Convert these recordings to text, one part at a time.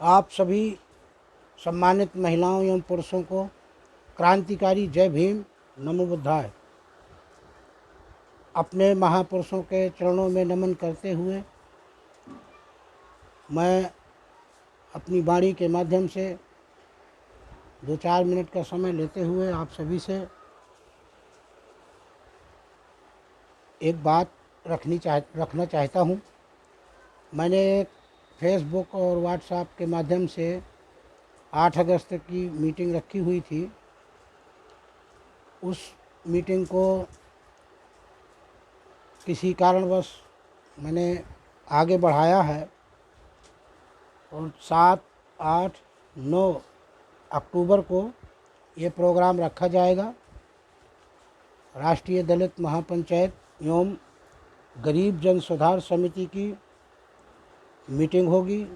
आप सभी सम्मानित महिलाओं एवं पुरुषों को क्रांतिकारी जय भीम, नमो बुद्धाय। अपने महापुरुषों के चरणों में नमन करते हुए मैं अपनी वाणी के माध्यम से 2-4 मिनट का समय लेते हुए आप सभी से एक बात रखना चाहता हूँ। मैंने एक फेसबुक और व्हाट्सएप के माध्यम से 8 अगस्त की मीटिंग रखी हुई थी। उस मीटिंग को किसी कारणवश मैंने आगे बढ़ाया है और 7, 8, 9 अक्टूबर को ये प्रोग्राम रखा जाएगा। राष्ट्रीय दलित महापंचायत एवं गरीब जन सुधार समिति की मीटिंग होगी।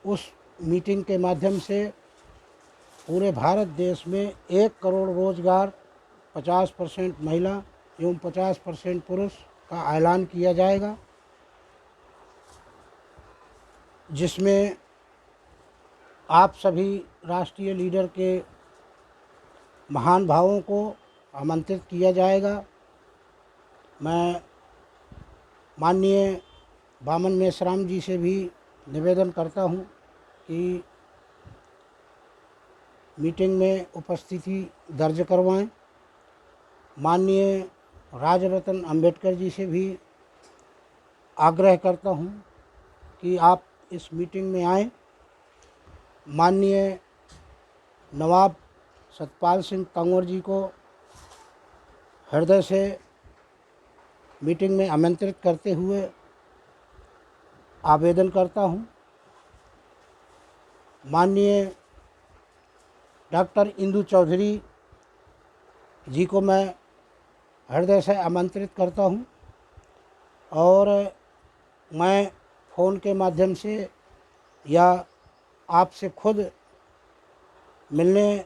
उस मीटिंग के माध्यम से पूरे भारत देश में 1 करोड़ रोजगार, 50% महिला एवं 50% पुरुष का ऐलान किया जाएगा, जिसमें आप सभी राष्ट्रीय लीडर के महान भावों को आमंत्रित किया जाएगा। मैं माननीय बामन मेश्राम जी से भी निवेदन करता हूं कि मीटिंग में उपस्थिति दर्ज करवाएं। माननीय राजरत्न अंबेडकर जी से भी आग्रह करता हूं कि आप इस मीटिंग में आएं। माननीय नवाब सतपाल सिंह तंवर जी को हृदय से मीटिंग में आमंत्रित करते हुए आवेदन करता हूं। माननीय डॉक्टर इंदु चौधरी जी को मैं हृदय से आमंत्रित करता हूं और मैं फ़ोन के माध्यम से या आपसे खुद मिलने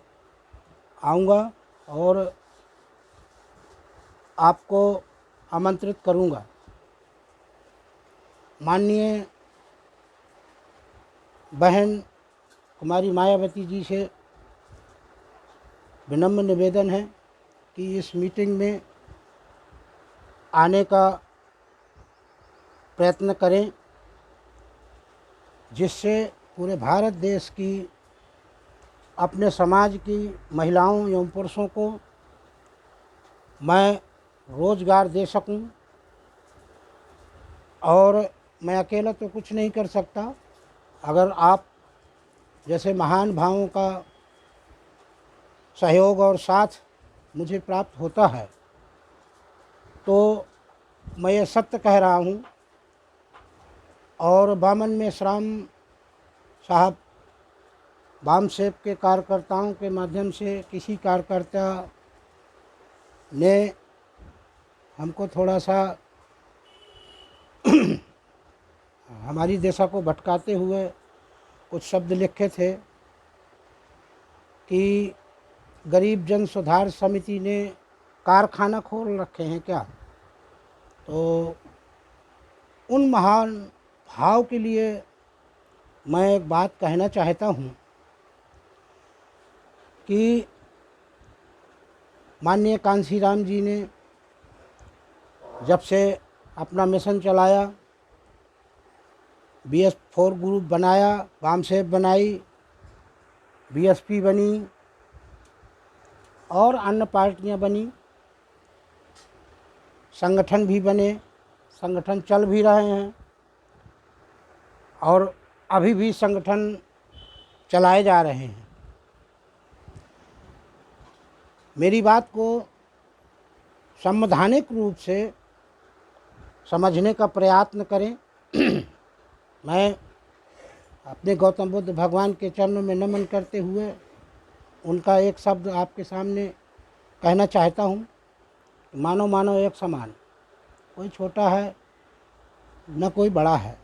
आऊँगा और आपको आमंत्रित करूँगा। माननीय बहन कुमारी मायावती जी से विनम्र निवेदन है कि इस मीटिंग में आने का प्रयत्न करें, जिससे पूरे भारत देश की, अपने समाज की महिलाओं एवं पुरुषों को मैं रोज़गार दे सकूं। और मैं अकेला तो कुछ नहीं कर सकता। अगर आप जैसे महान भावों का सहयोग और साथ मुझे प्राप्त होता है तो मैं ये सत्य कह रहा हूँ। और बामन मेश्राम साहब वाम सेव के कार्यकर्ताओं के माध्यम से किसी कार्यकर्ता ने हमको थोड़ा सा हमारी दिशा को भटकाते हुए कुछ शब्द लिखे थे कि गरीब जन सुधार समिति ने कारखाना खोल रखे हैं क्या। तो उन महान भाव के लिए मैं एक बात कहना चाहता हूँ कि माननीय कांशीराम जी ने जब से अपना मिशन चलाया, BS4 ग्रुप बनाया, वामसेव बनाई, BSP बनी और अन्य पार्टियां बनी, संगठन भी बने, संगठन चल भी रहे हैं और अभी भी संगठन चलाए जा रहे हैं। मेरी बात को संवैधानिक रूप से समझने का प्रयत्न करें। मैं अपने गौतम बुद्ध भगवान के चरणों में नमन करते हुए उनका एक शब्द आपके सामने कहना चाहता हूँ। मानो मानो एक समान, कोई छोटा है न कोई बड़ा है।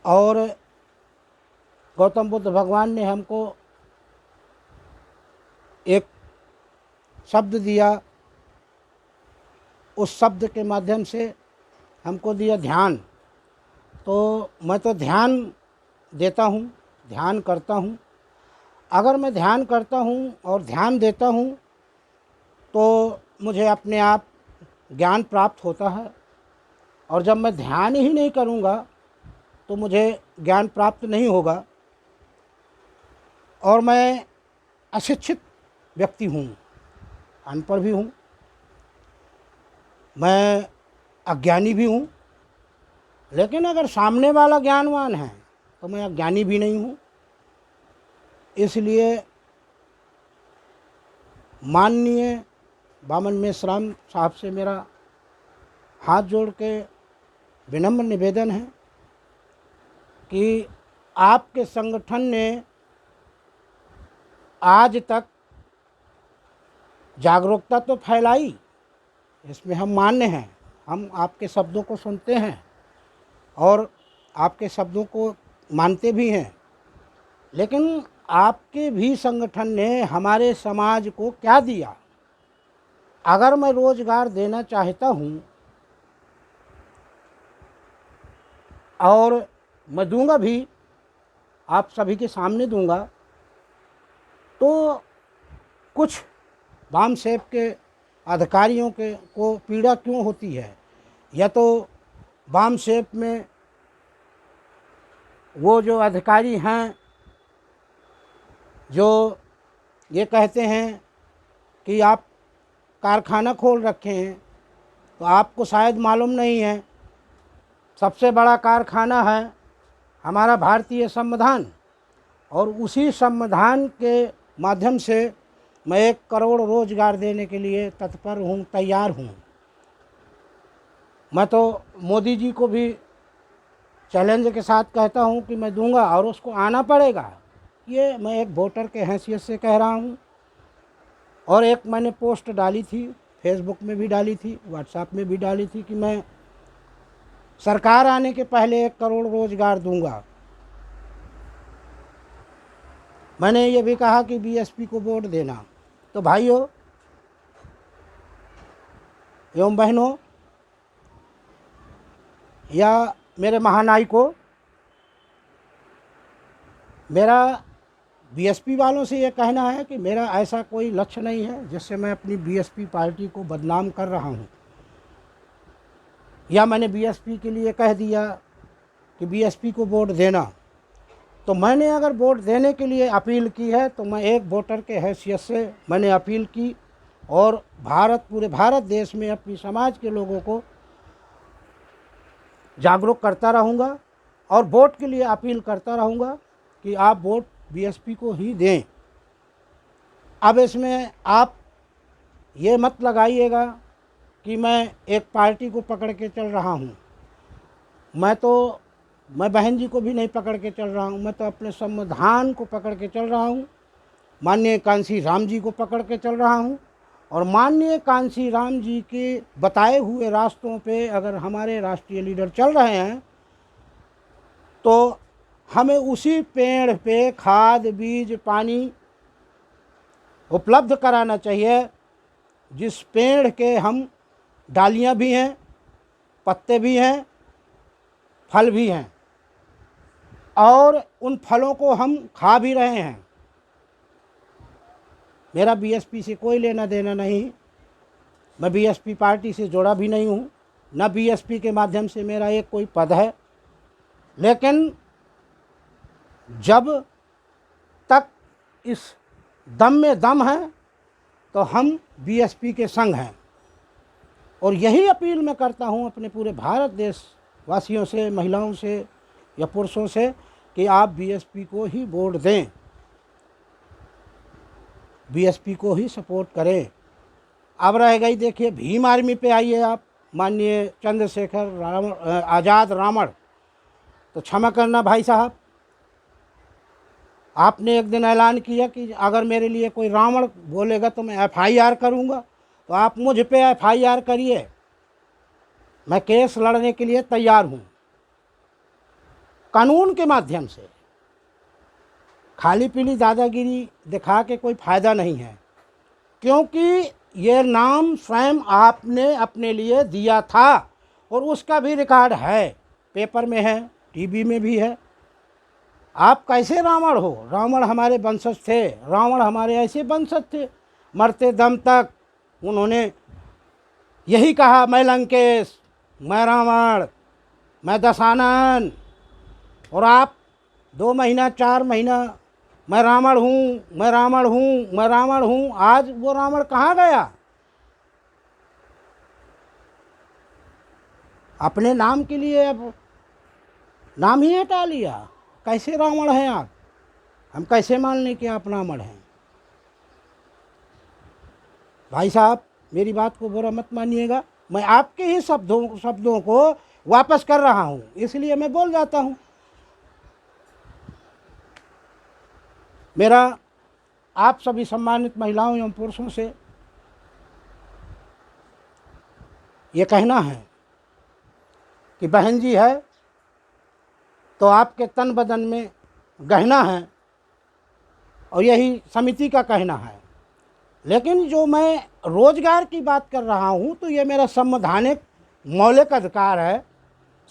और गौतम बुद्ध भगवान ने हमको एक शब्द दिया, उस शब्द के माध्यम से हमको दिया ध्यान। तो मैं तो ध्यान देता हूँ, ध्यान करता हूँ। अगर मैं ध्यान करता हूँ और ध्यान देता हूँ तो मुझे अपने आप ज्ञान प्राप्त होता है, और जब मैं ध्यान ही नहीं करूँगा तो मुझे ज्ञान प्राप्त नहीं होगा। और मैं अशिक्षित व्यक्ति हूँ, अनपढ़ भी हूँ, मैं अज्ञानी भी हूँ। लेकिन अगर सामने वाला ज्ञानवान है तो मैं अज्ञानी भी नहीं हूँ। इसलिए माननीय बामन मेश्राम साहब से मेरा हाथ जोड़ के विनम्र निवेदन है कि आपके संगठन ने आज तक जागरूकता तो फैलाई, इसमें हम मान्य हैं, हम आपके शब्दों को सुनते हैं और आपके शब्दों को मानते भी हैं। लेकिन आपके भी संगठन ने हमारे समाज को क्या दिया? अगर मैं रोजगार देना चाहता हूँ, और मैं दूंगा भी, आप सभी के सामने दूंगा, तो कुछ वामसेप के अधिकारियों के को पीड़ा क्यों होती है? या तो वामसेप में वो जो अधिकारी हैं जो ये कहते हैं कि आप कारखाना खोल रखे हैं, तो आपको शायद मालूम नहीं है, सबसे बड़ा कारखाना है हमारा भारतीय संविधान, और उसी संविधान के माध्यम से मैं 1 करोड़ रोजगार देने के लिए तत्पर हूँ, तैयार हूँ। मैं तो मोदी जी को भी चैलेंज के साथ कहता हूँ कि मैं दूंगा, और उसको आना पड़ेगा। ये मैं एक वोटर के हैसियत से कह रहा हूँ। और एक मैंने पोस्ट डाली थी, फेसबुक में भी डाली थी, व्हाट्सएप में भी डाली थी कि मैं सरकार आने के पहले 1 करोड़ रोजगार दूंगा। मैंने ये भी कहा कि बीएसपी को वोट देना। तो भाइयों एवं बहनों या मेरे महानायकों, मेरा बीएसपी वालों से ये कहना है कि मेरा ऐसा कोई लक्ष्य नहीं है जिससे मैं अपनी बीएसपी पार्टी को बदनाम कर रहा हूँ, या मैंने बीएसपी के लिए कह दिया कि बीएसपी को वोट देना। तो मैंने अगर वोट देने के लिए अपील की है तो मैं एक वोटर के हैसियत से मैंने अपील की, और पूरे भारत देश में अपनी समाज के लोगों को जागरूक करता रहूँगा और वोट के लिए अपील करता रहूँगा कि आप वोट बीएसपी को ही दें। अब इसमें आप ये मत लगाइएगा कि मैं एक पार्टी को पकड़ के चल रहा हूँ। मैं बहन जी को भी नहीं पकड़ के चल रहा हूँ, मैं तो अपने संविधान को पकड़ के चल रहा हूँ, माननीय कांसी राम जी को पकड़ के चल रहा हूँ। और माननीय कांसी राम जी के बताए हुए रास्तों पे अगर हमारे राष्ट्रीय लीडर चल रहे हैं तो हमें उसी पेड़ पे खाद, बीज, पानी उपलब्ध कराना चाहिए जिस पेड़ के हम डालियाँ भी हैं, पत्ते भी हैं, फल भी हैं, और उन फलों को हम खा भी रहे हैं। मेरा बीएसपी से कोई लेना देना नहीं, मैं बीएसपी पार्टी से जुड़ा भी नहीं हूँ, न बीएसपी के माध्यम से मेरा एक कोई पद है। लेकिन जब तक इस दम में दम है तो हम बीएसपी के संग हैं। और यही अपील मैं करता हूँ अपने पूरे भारत देश वासियों से, महिलाओं से या पुरुषों से कि आप बीएसपी को ही वोट दें, बीएसपी को ही सपोर्ट करें। अब रह गई, देखिए भीम आर्मी पे आइए आप, माननीय चंद्रशेखर आज़ाद रावण, तो क्षमा करना भाई साहब, आपने एक दिन ऐलान किया कि अगर मेरे लिए कोई रावण बोलेगा तो मैं एफआईआर करूंगा। तो आप मुझ पे एफआईआर करिए, मैं केस लड़ने के लिए तैयार हूं कानून के माध्यम से। खाली पीली दादागिरी दिखा के कोई फ़ायदा नहीं है, क्योंकि ये नाम स्वयं आपने अपने लिए दिया था और उसका भी रिकॉर्ड है, पेपर में है, टीवी में भी है। आप कैसे रावण हो? रावण हमारे वंशज थे, रावण हमारे ऐसे वंशज थे, मरते दम तक उन्होंने यही कहा, मैं लंकेश, मैं रावण, मैं दशानन। और आप 2 महीना 4 महीना मैं रावण हूँ, मैं रावण हूँ, मैं रावण हूँ। आज वो रावण कहाँ गया? अपने नाम के लिए अब नाम ही हटा लिया। कैसे रावण हैं आप? हम कैसे मान लें कि आप रावण हैं? भाई साहब, मेरी बात को बुरा मत मानिएगा, मैं आपके ही शब्दों को वापस कर रहा हूँ, इसलिए मैं बोल जाता हूँ। मेरा आप सभी सम्मानित महिलाओं एवं पुरुषों से ये कहना है कि बहन जी है तो आपके तन बदन में गहना है, और यही समिति का कहना है। लेकिन जो मैं रोजगार की बात कर रहा हूँ तो ये मेरा संवैधानिक मौलिक अधिकार है,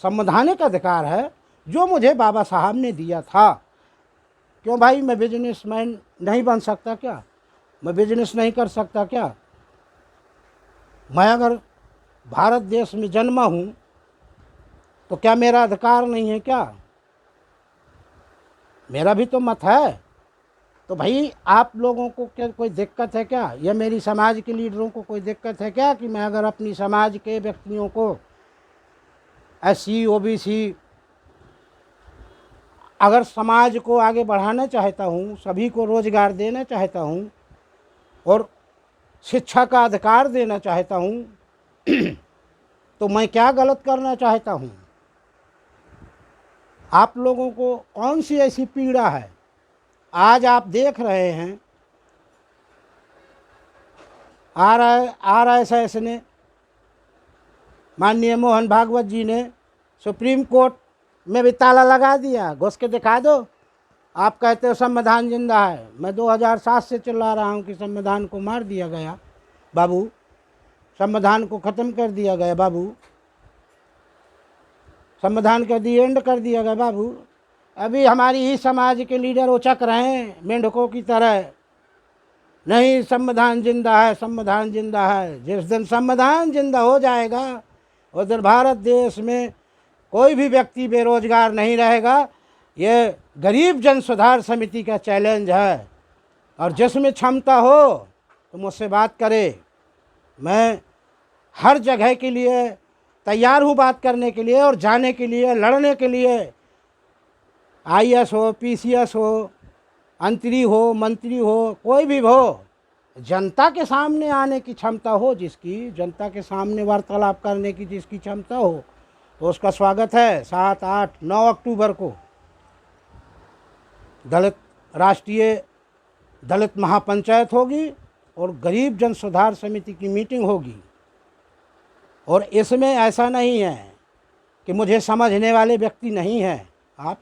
संवैधानिक अधिकार है जो मुझे बाबा साहब ने दिया था। क्यों भाई, मैं बिजनेसमैन नहीं बन सकता क्या? मैं बिजनेस नहीं कर सकता क्या? मैं अगर भारत देश में जन्मा हूँ तो क्या मेरा अधिकार नहीं है क्या? मेरा भी तो मत है। तो भाई आप लोगों को क्या कोई दिक्कत है क्या, या मेरी समाज के लीडरों को कोई दिक्कत है क्या कि मैं अगर अपनी समाज के व्यक्तियों को SC OBC अगर समाज को आगे बढ़ाना चाहता हूँ, सभी को रोजगार देना चाहता हूँ और शिक्षा का अधिकार देना चाहता हूँ तो मैं क्या गलत करना चाहता हूँ? आप लोगों को कौन सी ऐसी पीड़ा है? आज आप देख रहे हैं RSS ने, माननीय मोहन भागवत जी ने सुप्रीम कोर्ट में भी ताला लगा दिया। घुस के दिखा दो। आप कहते हो संविधान जिंदा है, मैं 2007 से चिल्ला रहा हूँ कि संविधान को मार दिया गया बाबू, संविधान को ख़त्म कर दिया गया बाबू, संविधान का दी एंड कर दिया गया बाबू। अभी हमारी ही समाज के लीडर उचक रहे हैं मेंढकों की तरह, नहीं संविधान जिंदा है, संविधान जिंदा है। जिस दिन संविधान जिंदा हो जाएगा उस दिन भारत देश में कोई भी व्यक्ति बेरोजगार नहीं रहेगा। ये गरीब जन सुधार समिति का चैलेंज है, और जिसमें क्षमता हो तो मुझसे बात करे। मैं हर जगह के लिए तैयार हूँ बात करने के लिए और जाने के लिए, लड़ने के लिए। IAS हो, PCS हो, अंतरी हो, मंत्री हो, कोई भी हो, जनता के सामने आने की क्षमता हो जिसकी, जनता के सामने वार्तालाप करने की जिसकी क्षमता हो, तो उसका स्वागत है। 7, 8, 9 अक्टूबर को राष्ट्रीय दलित महापंचायत होगी और गरीब जन सुधार समिति की मीटिंग होगी। और इसमें ऐसा नहीं है कि मुझे समझने वाले व्यक्ति नहीं हैं। आप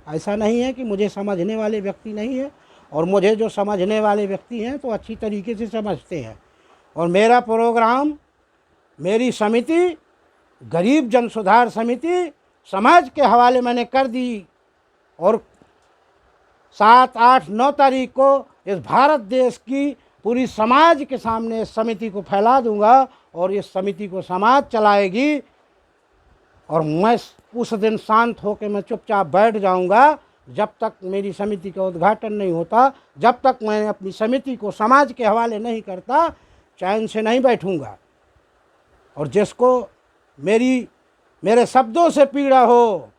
ऐसा नहीं है कि मुझे समझने वाले व्यक्ति नहीं है, और मुझे जो समझने वाले व्यक्ति हैं तो अच्छी तरीके से समझते हैं। और मेरा प्रोग्राम, मेरी समिति गरीब जन सुधार समिति समाज के हवाले मैंने कर दी, और 7, 8, 9 तारीख को इस भारत देश की पूरी समाज के सामने इस समिति को फैला दूंगा, और इस समिति को समाज चलाएगी। और मैं उस दिन शांत होकर मैं चुपचाप बैठ जाऊंगा जब तक मेरी समिति का उद्घाटन नहीं होता, जब तक मैं अपनी समिति को समाज के हवाले नहीं करता, चैन से नहीं बैठूंगा। और जिसको मेरे शब्दों से पीड़ा हो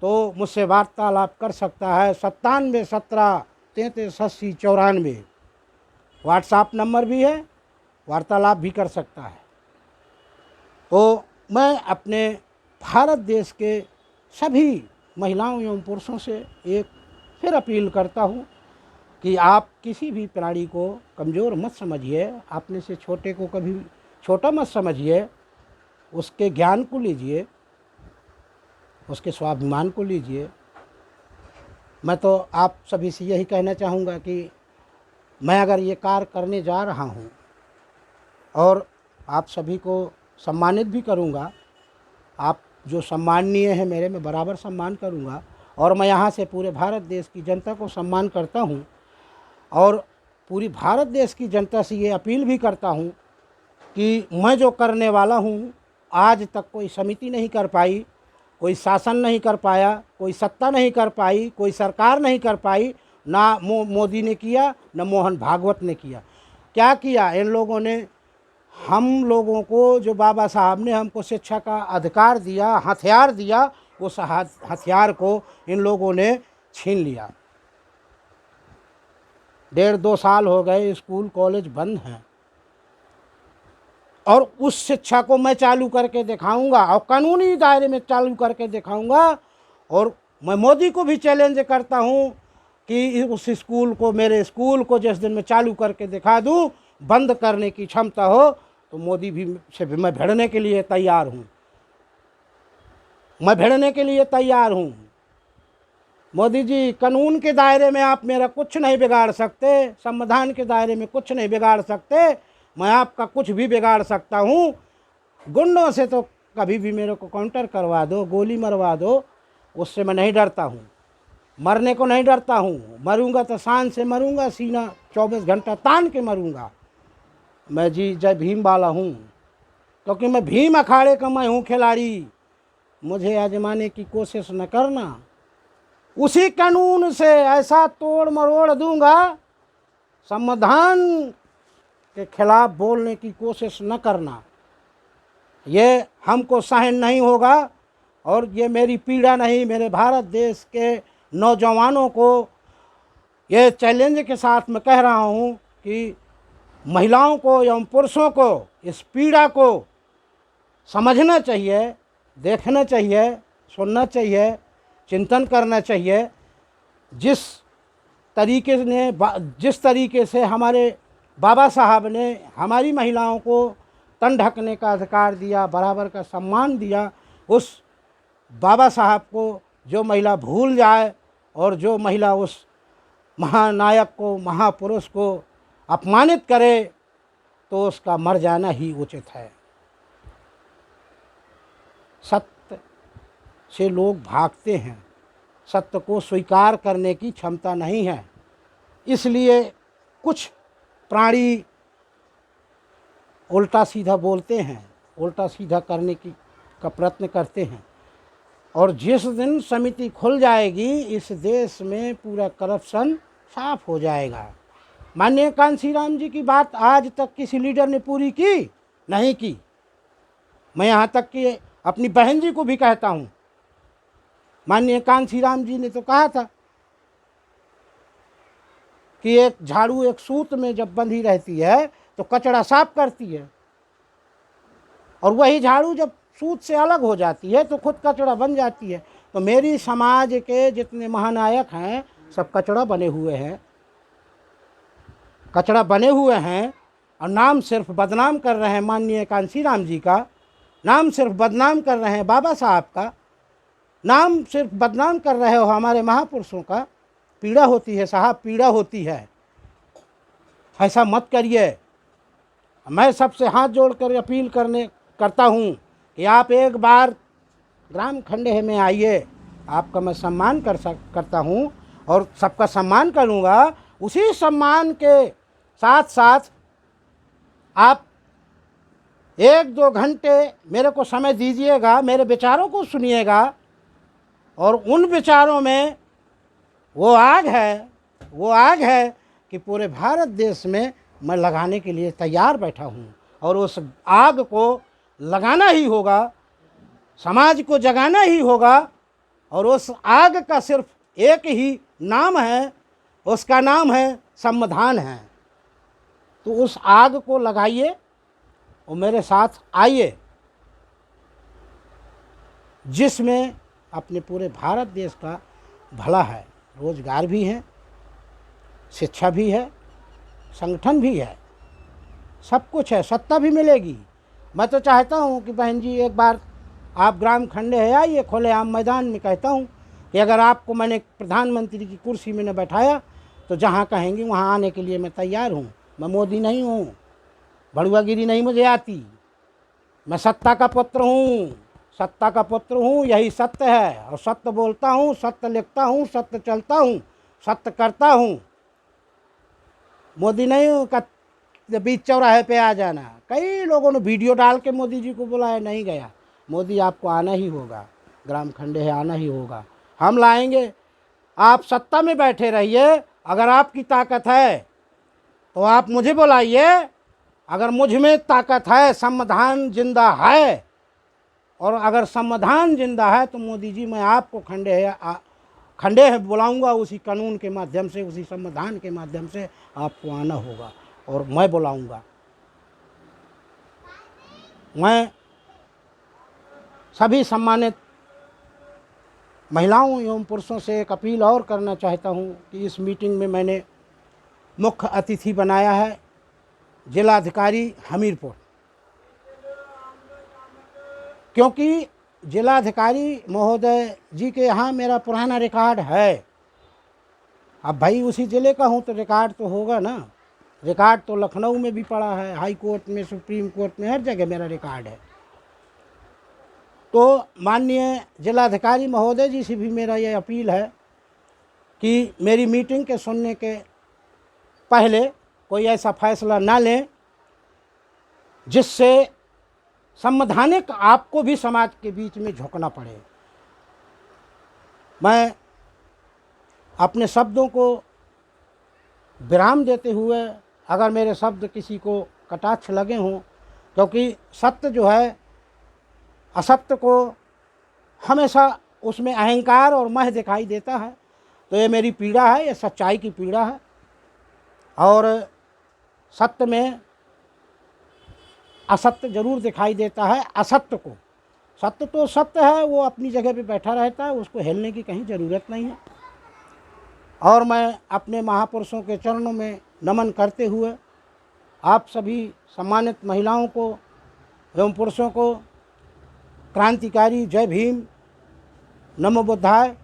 तो मुझसे वार्तालाप कर सकता है। 97 17 33 80 94 व्हाट्सएप नंबर भी है, वार्तालाप भी कर सकता है। तो मैं अपने भारत देश के सभी महिलाओं एवं पुरुषों से एक फिर अपील करता हूँ कि आप किसी भी प्राणी को कमज़ोर मत समझिए, अपने से छोटे को कभी छोटा मत समझिए। उसके ज्ञान को लीजिए, उसके स्वाभिमान को लीजिए। मैं तो आप सभी से यही कहना चाहूँगा कि मैं अगर ये कार्य करने जा रहा हूँ और आप सभी को सम्मानित भी करूँगा, आप जो सम्माननीय है मेरे, मैं बराबर सम्मान करूँगा। और मैं यहाँ से पूरे भारत देश की जनता को सम्मान करता हूँ और पूरी भारत देश की जनता से ये अपील भी करता हूँ कि मैं जो करने वाला हूँ आज तक कोई समिति नहीं कर पाई, कोई शासन नहीं कर पाया, कोई सत्ता नहीं कर पाई, कोई सरकार नहीं कर पाई, ना मोदी ने किया, ना मोहन भागवत ने किया। क्या किया इन लोगों ने? हम लोगों को जो बाबा साहब ने हमको शिक्षा का अधिकार दिया, हथियार दिया, उस हथियार को इन लोगों ने छीन लिया। 1.5-2 साल हो गए स्कूल कॉलेज बंद हैं और उस शिक्षा को मैं चालू करके दिखाऊंगा और कानूनी दायरे में चालू करके दिखाऊंगा। और मैं मोदी को भी चैलेंज करता हूं कि उस स्कूल को, मेरे स्कूल को जिस दिन मैं चालू करके दिखा दूं, बंद करने की क्षमता हो तो मोदी भी से भी मैं भिड़ने के लिए तैयार हूं। मैं भिड़ने के लिए तैयार हूं। मोदी जी, कानून के दायरे में आप मेरा कुछ नहीं बिगाड़ सकते, संविधान के दायरे में कुछ नहीं बिगाड़ सकते, मैं आपका कुछ भी बिगाड़ सकता हूँ। गुंडों से तो कभी भी मेरे को काउंटर करवा दो, गोली मरवा दो, उससे मैं नहीं डरता हूँ। मरने को नहीं डरता हूँ, मरूंगा तो शान से मरूंगा, सीना 24 घंटा तान के मरूंगा। मैं जी जय भीम वाला हूँ, क्योंकि मैं भीम अखाड़े का मैं हूँ खिलाड़ी। मुझे आजमाने की कोशिश न करना, उसी कानून से ऐसा तोड़ मरोड़ दूंगा, संविधान के खिलाफ बोलने की कोशिश न करना, ये हमको सहन नहीं होगा। और ये मेरी पीड़ा नहीं, मेरे भारत देश के नौजवानों को ये चैलेंज के साथ मैं कह रहा हूँ कि महिलाओं को एवं पुरुषों को इस पीड़ा को समझना चाहिए, देखना चाहिए, सुनना चाहिए, चिंतन करना चाहिए। जिस तरीके से हमारे बाबा साहब ने हमारी महिलाओं को तन ढकने का अधिकार दिया, बराबर का सम्मान दिया, उस बाबा साहब को जो महिला भूल जाए और जो महिला उस महानायक को, महापुरुष को अपमानित करे, तो उसका मर जाना ही उचित है। सत्य से लोग भागते हैं, सत्य को स्वीकार करने की क्षमता नहीं है। इसलिए कुछ प्राणी उल्टा सीधा बोलते हैं, उल्टा सीधा करने का प्रयत्न करते हैं। और जिस दिन समिति खुल जाएगी, इस देश में पूरा करप्शन साफ हो जाएगा। माननीय कांशीराम जी की बात आज तक किसी लीडर ने पूरी की नहीं की। मैं यहाँ तक कि अपनी बहन जी को भी कहता हूँ, माननीय कांशीराम जी ने तो कहा था कि एक झाड़ू एक सूत में जब बंधी रहती है तो कचरा साफ करती है, और वही झाड़ू जब सूत से अलग हो जाती है तो खुद कचरा बन जाती है। तो मेरी समाज के जितने महानायक हैं सब कचरा बने हुए हैं, कचरा बने हुए हैं, और नाम सिर्फ बदनाम कर रहे हैं माननीय कांशीराम जी का, नाम सिर्फ बदनाम कर रहे हैं बाबा साहब का, नाम सिर्फ बदनाम कर रहे हो हमारे महापुरुषों का। पीड़ा होती है साहब, पीड़ा होती है, ऐसा मत करिए। मैं सबसे हाथ जोड़कर अपील करता हूँ कि आप एक बार ग्राम खंडे में आइए, आपका मैं सम्मान करता हूँ और सबका सम्मान करूँगा। उसी सम्मान के साथ साथ आप 1-2 घंटे मेरे को समय दीजिएगा, मेरे विचारों को सुनिएगा, और उन विचारों में वो आग है कि पूरे भारत देश में मैं लगाने के लिए तैयार बैठा हूँ। और उस आग को लगाना ही होगा, समाज को जगाना ही होगा, और उस आग का सिर्फ एक ही नाम है, उसका नाम है संविधान है। तो उस आग को लगाइए और मेरे साथ आइए, जिसमें अपने पूरे भारत देश का भला है। रोजगार भी है, शिक्षा भी है, संगठन भी है, सब कुछ है, सत्ता भी मिलेगी। मैं तो चाहता हूँ कि बहन जी एक बार आप ग्राम खंडे है आइए, खुलेआम मैदान में कहता हूँ कि अगर आपको मैंने प्रधानमंत्री की कुर्सी में न बैठाया तो जहाँ कहेंगे वहाँ आने के लिए मैं तैयार हूँ। मैं मोदी नहीं हूँ, भड़ुआगिरी नहीं मुझे आती, मैं सत्ता का पुत्र हूँ, सत्ता का पुत्र हूँ, यही सत्य है, और सत्य बोलता हूँ, सत्य लिखता हूँ, सत्य चलता हूँ, सत्य करता हूँ। मोदी नहीं हूँ का बीच चौराहे पे आ जाना। कई लोगों ने वीडियो डाल के मोदी जी को बुलाया, नहीं गया। मोदी आपको आना ही होगा, ग्राम खंडे आना ही होगा, हम लाएंगे। आप सत्ता में बैठे रहिए, अगर आपकी ताकत है तो आप मुझे बुलाइए। अगर मुझ में ताकत है, संविधान जिंदा है, और अगर संविधान जिंदा है तो मोदी जी मैं आपको खंडे बुलाऊंगा, उसी कानून के माध्यम से, उसी संविधान के माध्यम से आपको आना होगा, और मैं बुलाऊंगा। मैं सभी सम्मानित महिलाओं एवं पुरुषों से एक अपील और करना चाहता हूं कि इस मीटिंग में मैंने मुख्य अतिथि बनाया है जिलाधिकारी हमीरपुर, क्योंकि जिलाधिकारी महोदय जी के यहाँ मेरा पुराना रिकॉर्ड है। अब भाई उसी ज़िले का हूँ तो रिकॉर्ड तो होगा ना। रिकॉर्ड तो लखनऊ में भी पड़ा है, हाई कोर्ट में, सुप्रीम कोर्ट में, हर जगह मेरा रिकॉर्ड है। तो माननीय जिलाधिकारी महोदय जी से भी मेरा ये अपील है कि मेरी मीटिंग के सुनने के पहले कोई ऐसा फैसला ना लें जिससे संवैधानिक आपको भी समाज के बीच में झुकना पड़े। मैं अपने शब्दों को विराम देते हुए, अगर मेरे शब्द किसी को कटाक्ष लगे हों, क्योंकि सत्य जो है असत्य को हमेशा उसमें अहंकार और मह दिखाई देता है, तो ये मेरी पीड़ा है, ये सच्चाई की पीड़ा है। और सत्य में असत्य जरूर दिखाई देता है। असत्य को, सत्य तो सत्य है, वो अपनी जगह पे बैठा रहता है, उसको हिलने की कहीं ज़रूरत नहीं है। और मैं अपने महापुरुषों के चरणों में नमन करते हुए आप सभी सम्मानित महिलाओं को एवं पुरुषों को क्रांतिकारी जय भीम, नमो बुद्धाय।